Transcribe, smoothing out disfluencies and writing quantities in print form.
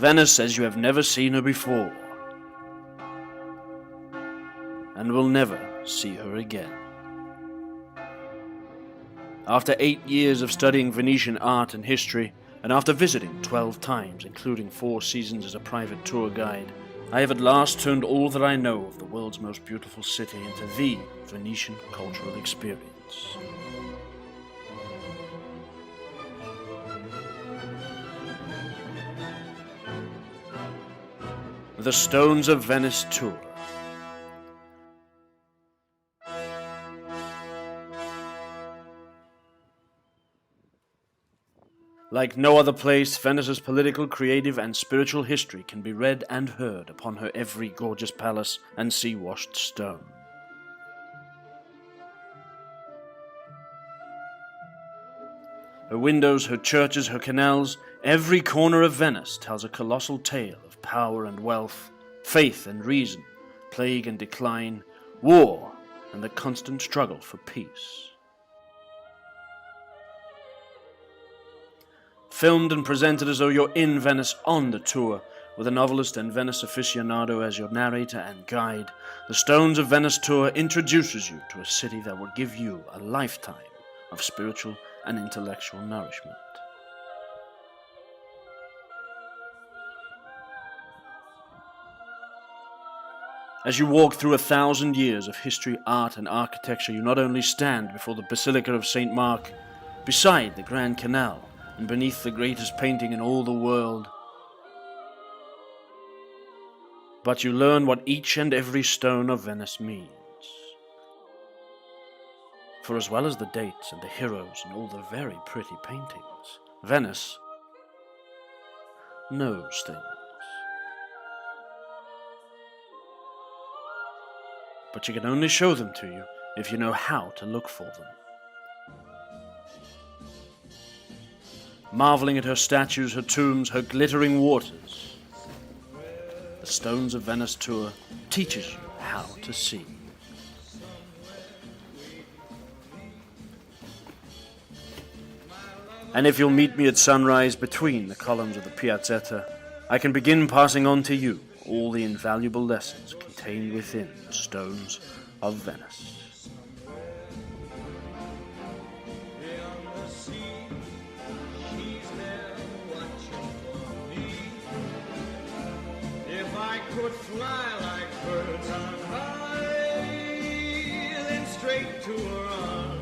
Venice as you have never seen her before, and will never see her again. After 8 years of studying Venetian art and history, and after visiting 12 times, including 4 seasons as a private tour guide, I have at last turned all that I know of the world's most beautiful city into the Venetian cultural experience. The Stones of Venice Tour. Like no other place, Venice's political, creative, and spiritual history can be read and heard upon her every gorgeous palace and sea-washed stone. Her windows, her churches, her canals, every corner of Venice tells a colossal tale of power and wealth, faith and reason, plague and decline, war, and the constant struggle for peace. Filmed and presented as though you're in Venice on the tour, with a novelist and Venice aficionado as your narrator and guide, the Stones of Venice Tour introduces you to a city that will give you a lifetime of spiritual and intellectual nourishment. As you walk through 1,000 years of history, art, and architecture, you not only stand before the Basilica of St Mark, beside the Grand Canal, and beneath the greatest painting in all the world, but you learn what each and every stone of Venice means. For as well as the dates and the heroes and all the very pretty paintings, Venice knows things. But you can only show them to you if you know how to look for them. Marveling at her statues, her tombs, her glittering waters, the Stones of Venice Tour teaches you how to see. And if you'll meet me at sunrise between the columns of the Piazzetta, I can begin passing on to you all the invaluable lessons contained within the Stones of Venice. Could fly like birds on high, then straight to her arms.